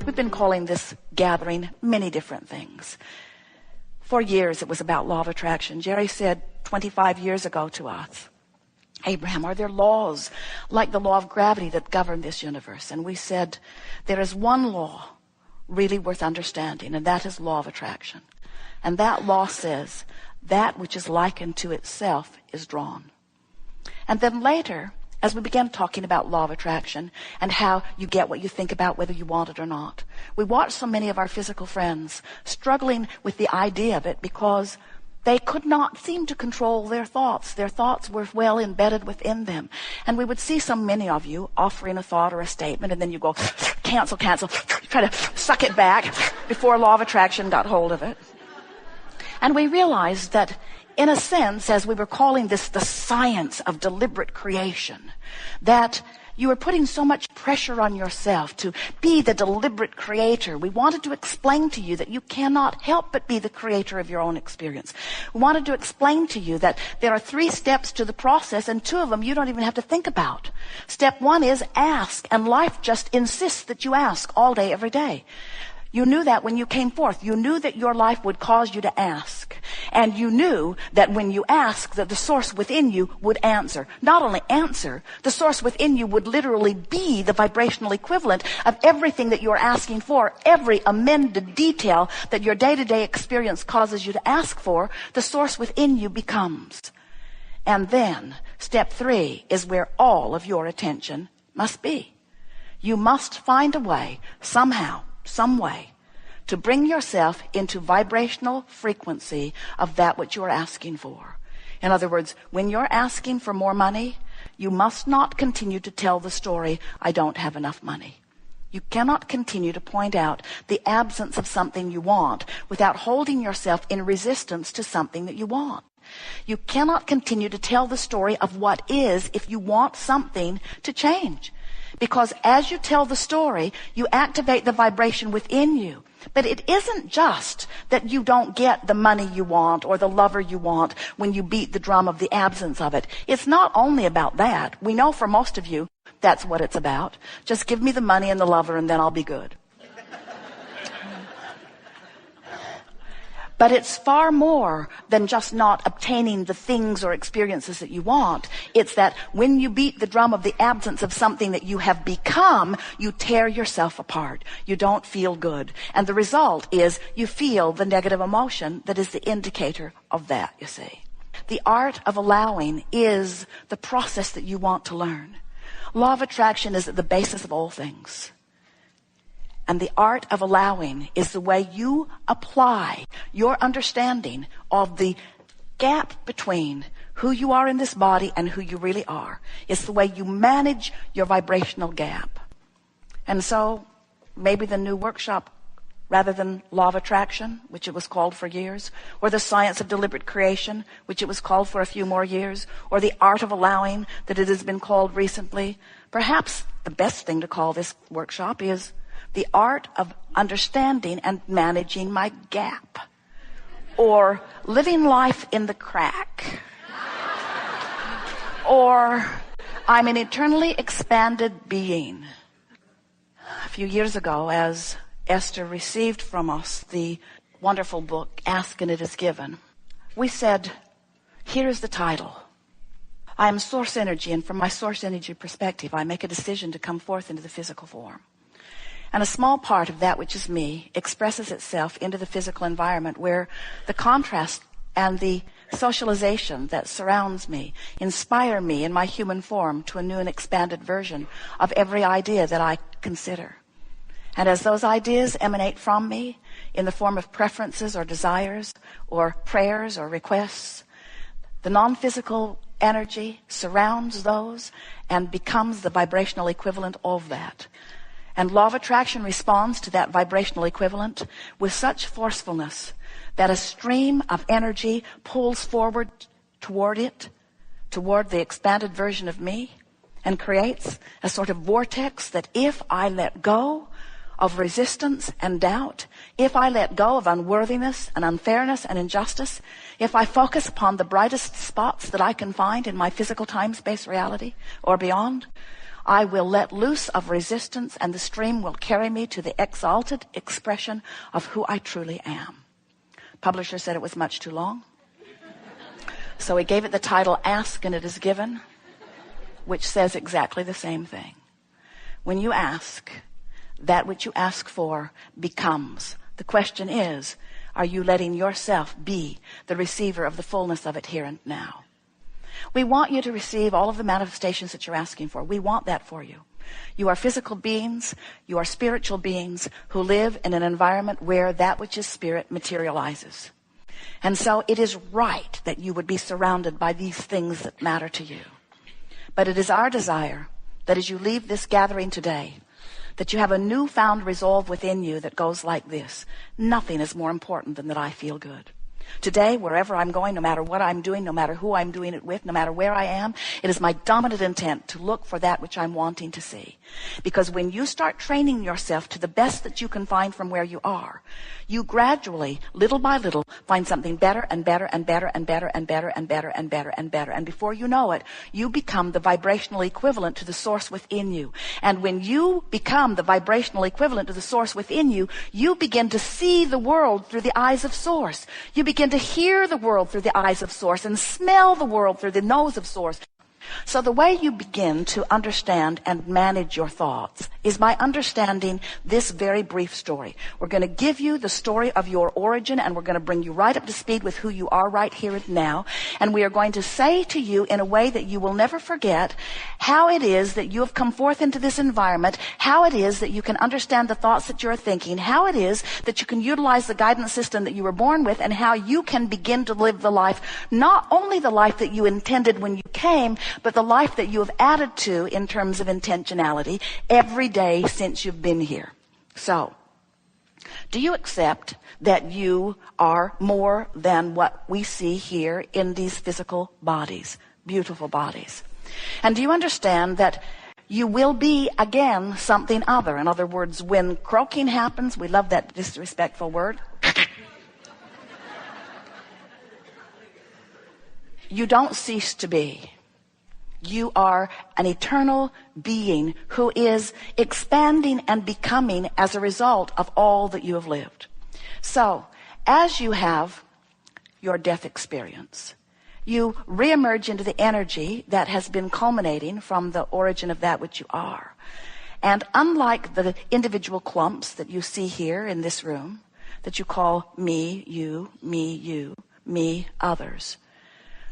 We've been calling this gathering many different things. For years, it was about law of attraction. Jerry said 25 years ago to us, Abraham, are there laws like the law of gravity that govern this universe? And we said, there is one law really worth understanding, and that is law of attraction. And that law says, that which is likened to itself is drawn. And then later, as we began talking about law of attraction and how you get what you think about whether you want it or not, we watched so many of our physical friends struggling with the idea of it because they could not seem to control their thoughts. Their thoughts were well embedded within them. And we would see so many of you offering a thought or a statement, and then you go, cancel, try to suck it back before law of attraction got hold of it. And we realized that, in a sense, as we were calling this the science of deliberate creation, that you were putting so much pressure on yourself to be the deliberate creator. We wanted to explain to you that you cannot help but be the creator of your own experience. We wanted to explain to you that there are 3 steps to the process, and 2 of them you don't even have to think about. Step 1 is ask, and life just insists that you ask all day, every day. You knew that when you came forth. You knew that your life would cause you to ask. And you knew that when you asked, that the source within you would answer. Not only answer, the source within you would literally be the vibrational equivalent of everything that you're asking for. Every amended detail that your day-to-day experience causes you to ask for, the source within you becomes. And then, step 3 is where all of your attention must be. You must find a way, somehow, some way, to bring yourself into vibrational frequency of that which you're asking for. In other words, when you're asking for more money, you must not continue to tell the story, I don't have enough money. You cannot continue to point out the absence of something you want without holding yourself in resistance to something that you want. You cannot continue to tell the story of what is if you want something to change. Because as you tell the story, you activate the vibration within you. But it isn't just that you don't get the money you want or the lover you want when you beat the drum of the absence of it. It's not only about that. We know for most of you, that's what it's about. Just give me the money and the lover and then I'll be good. But it's far more than just not obtaining the things or experiences that you want. It's that when you beat the drum of the absence of something that you have become, you tear yourself apart. You don't feel good. And the result is you feel the negative emotion that is the indicator of that, you see. The art of allowing is the process that you want to learn. Law of attraction is at the basis of all things. And the art of allowing is the way you apply your understanding of the gap between who you are in this body and who you really are. It's the way you manage your vibrational gap. And so maybe the new workshop, rather than law of attraction, which it was called for years, or the science of deliberate creation, which it was called for a few more years, or the art of allowing that it has been called recently, perhaps the best thing to call this workshop is the art of understanding and managing my gap, or living life in the crack, or I'm an eternally expanded being. A few years ago, as Esther received from us the wonderful book, Ask and It Is Given, we said, here's the title. I am source energy, and from my source energy perspective, I make a decision to come forth into the physical form. And a small part of that which is me expresses itself into the physical environment where the contrast and the socialization that surrounds me inspire me in my human form to a new and expanded version of every idea that I consider. And as those ideas emanate from me in the form of preferences or desires or prayers or requests, the non-physical energy surrounds those and becomes the vibrational equivalent of that. And law of attraction responds to that vibrational equivalent with such forcefulness that a stream of energy pulls forward toward it, toward the expanded version of me, and creates a sort of vortex that if I let go of resistance and doubt, if I let go of unworthiness and unfairness and injustice, if I focus upon the brightest spots that I can find in my physical time-space reality or beyond, I will let loose of resistance, and the stream will carry me to the exalted expression of who I truly am. Publisher said it was much too long. So he gave it the title, Ask and It Is Given, which says exactly the same thing. When you ask, that which you ask for becomes. The question is, are you letting yourself be the receiver of the fullness of it here and now? We want you to receive all of the manifestations that you're asking for. We want that for you. You are physical beings. You are spiritual beings who live in an environment where that which is spirit materializes. And so it is right that you would be surrounded by these things that matter to you. But it is our desire that as you leave this gathering today, that you have a newfound resolve within you that goes like this. Nothing is more important than that I feel good. Today, wherever I'm going, no matter what I'm doing, no matter who I'm doing it with, no matter where I am, it is my dominant intent to look for that which I'm wanting to see. Because when you start training yourself to the best that you can find from where you are, you gradually, little by little, find something better and better and better and better and better and better and better and better. And before you know it, you become the vibrational equivalent to the source within you. And when you become the vibrational equivalent to the source within you, you begin to see the world through the eyes of source. You begin to hear the world through the eyes of source and smell the world through the nose of source. So the way you begin to understand and manage your thoughts is by understanding this very brief story. We're going to give you the story of your origin, and we're going to bring you right up to speed with who you are right here and now. And we are going to say to you in a way that you will never forget how it is that you have come forth into this environment, how it is that you can understand the thoughts that you're thinking, how it is that you can utilize the guidance system that you were born with, and how you can begin to live the life, not only the life that you intended when you came, but the life that you have added to in terms of intentionality every day since you've been here. So, do you accept that you are more than what we see here in these physical bodies, beautiful bodies? And do you understand that you will be again something other? In other words, when croaking happens, we love that disrespectful word. You don't cease to be. You are an eternal being who is expanding and becoming as a result of all that you have lived. So, as you have your death experience, you reemerge into the energy that has been culminating from the origin of that which you are. And unlike the individual clumps that you see here in this room, that you call me, you, me, others,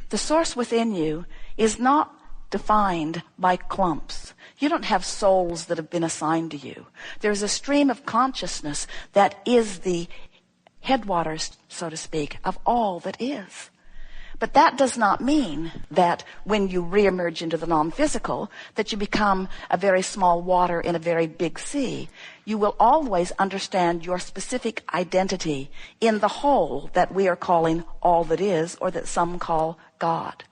the source within you is not defined by clumps. You don't have souls that have been assigned to you. There's a stream of consciousness that is the headwaters, so to speak, of all that is. But that does not mean that when you reemerge into the non-physical, that you become a very small water in a very big sea. You will always understand your specific identity in the whole that we are calling all that is, or that some call God.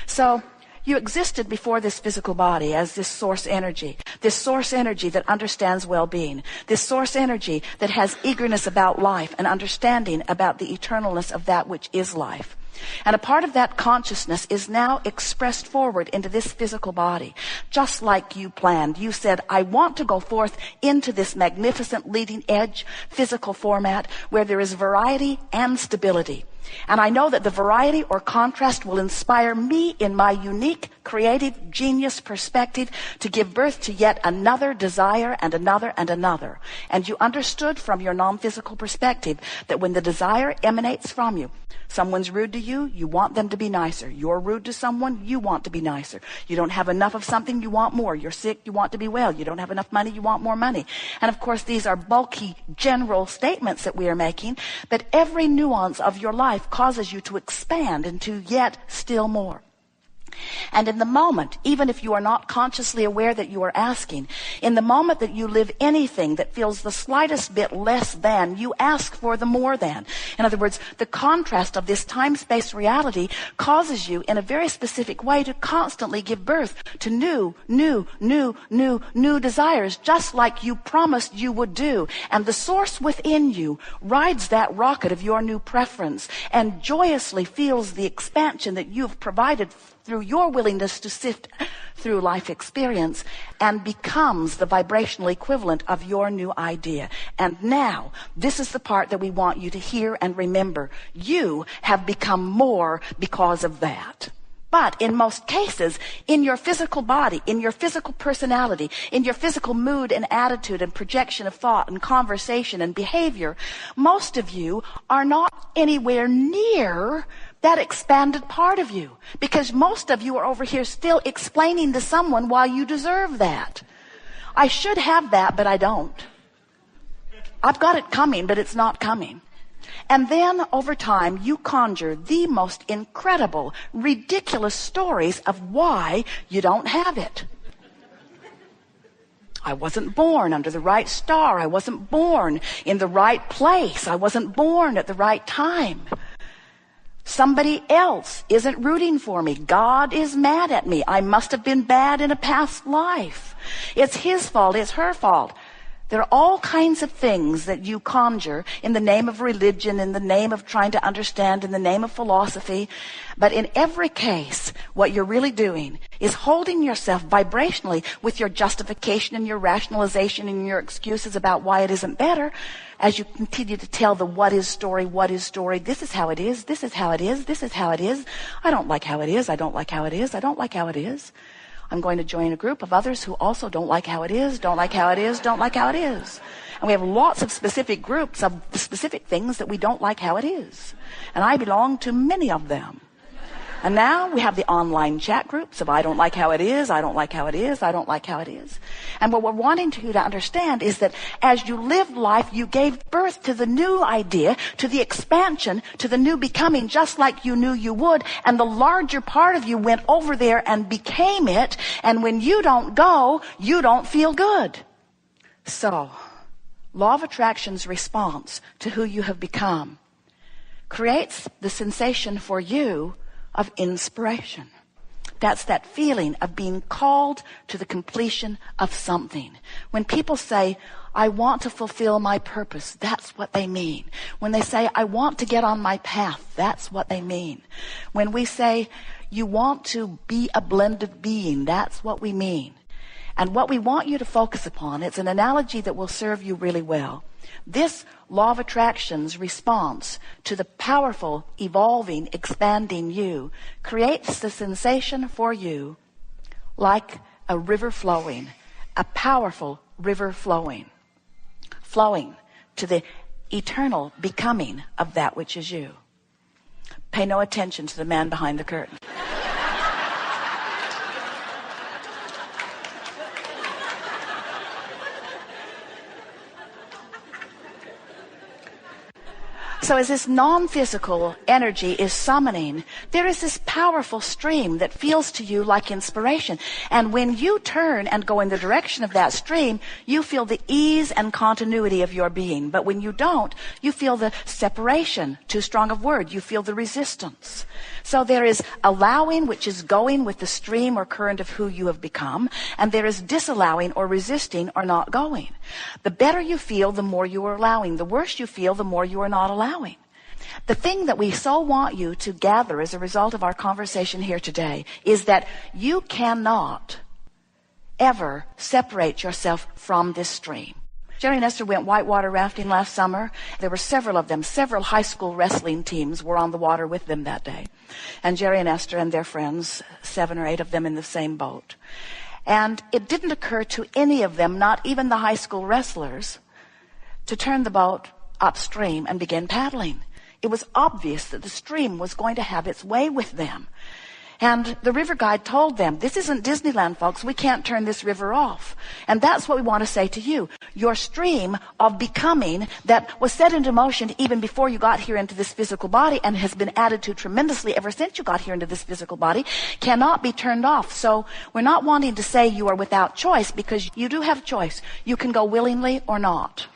So, you existed before this physical body as this source energy that understands well-being, this source energy that has eagerness about life and understanding about the eternalness of that which is life. And a part of that consciousness is now expressed forward into this physical body, just like you planned. You said, I want to go forth into this magnificent leading edge physical format where there is variety and stability. And I know that the variety or contrast will inspire me in my unique, creative, genius perspective to give birth to yet another desire and another and another. And you understood from your non-physical perspective that when the desire emanates from you, someone's rude to you, you want them to be nicer. You're rude to someone, you want to be nicer. You don't have enough of something, you want more. You're sick, you want to be well. You don't have enough money, you want more money. And of course, these are bulky, general statements that we are making, but every nuance of your life causes you to expand into yet still more. And in the moment, even if you are not consciously aware that you are asking, in the moment that you live anything that feels the slightest bit less than, you ask for the more than. In other words, the contrast of this time-space reality causes you in a very specific way to constantly give birth to new desires, just like you promised you would do. And the source within you rides that rocket of your new preference and joyously feels the expansion that you've provided through your willingness to sift through life experience and becomes the vibrational equivalent of your new idea. And now, this is the part that we want you to hear and remember. You have become more because of that. But in most cases, in your physical body, in your physical personality, in your physical mood and attitude and projection of thought and conversation and behavior, most of you are not anywhere near that expanded part of you, because most of you are over here still explaining to someone why you deserve that. I should have that, but I don't. I've got it coming, but it's not coming. And then over time, you conjure the most incredible, ridiculous stories of why you don't have it. I wasn't born under the right star. I wasn't born in the right place. I wasn't born at the right time. Somebody else isn't rooting for me. God is mad at me. I must have been bad in a past life. It's his fault. It's her fault. There are all kinds of things that you conjure in the name of religion, in the name of trying to understand, in the name of philosophy. But in every case, what you're really doing is holding yourself vibrationally with your justification and your rationalization and your excuses about why it isn't better, as you continue to tell the what is story, this is how it is, this is how it is, this is how it is. I don't like how it is, I don't like how it is, I don't like how it is. I'm going to join a group of others who also don't like how it is, don't like how it is, don't like how it is. And we have lots of specific groups of specific things that we don't like how it is. And I belong to many of them. And now we have the online chat groups of I don't like how it is, I don't like how it is, I don't like how it is. And what we're wanting you to understand is that as you lived life, you gave birth to the new idea, to the expansion, to the new becoming, just like you knew you would. And the larger part of you went over there and became it. And when you don't go, you don't feel good. So, law of attraction's response to who you have become creates the sensation for you of inspiration. That's that feeling of being called to the completion of something. When people say, I want to fulfill my purpose, that's what they mean. When they say, I want to get on my path, that's what they mean. When we say, you want to be a blended being, that's what we mean. And what we want you to focus upon, it's an analogy that will serve you really well. This law of attraction's response to the powerful, evolving, expanding you creates the sensation for you like a river flowing, a powerful river flowing to the eternal becoming of that which is you. Pay no attention to the man behind the curtain. So as this non-physical energy is summoning, there is this powerful stream that feels to you like inspiration. And when you turn and go in the direction of that stream, you feel the ease and continuity of your being. But when you don't, you feel the separation, too strong of word. You feel the resistance. So there is allowing, which is going with the stream or current of who you have become. And there is disallowing or resisting or not going. The better you feel, the more you are allowing. The worse you feel, the more you are not allowing. The thing that we so want you to gather as a result of our conversation here today is that you cannot ever separate yourself from this stream. Jerry and Esther went whitewater rafting last summer. There were several of them. Several high school wrestling teams were on the water with them that day. And Jerry and Esther and their friends, 7 or 8 of them in the same boat. And it didn't occur to any of them, not even the high school wrestlers, to turn the boat upstream and begin paddling. It was obvious that the stream was going to have its way with them. And the river guide told them, this isn't Disneyland, folks. We can't turn this river off. And that's what we want to say to you. Your stream of becoming that was set into motion even before you got here into this physical body and has been added to tremendously ever since you got here into this physical body cannot be turned off. So we're not wanting to say you are without choice, because you do have choice. You can go willingly or not.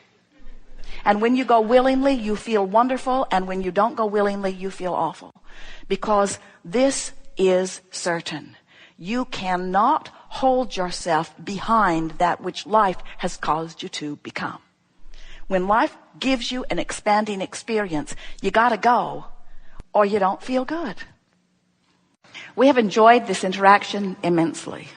And when you go willingly, you feel wonderful. And when you don't go willingly, you feel awful. Because this is certain. You cannot hold yourself behind that which life has caused you to become. When life gives you an expanding experience, you got to go or you don't feel good. We have enjoyed this interaction immensely.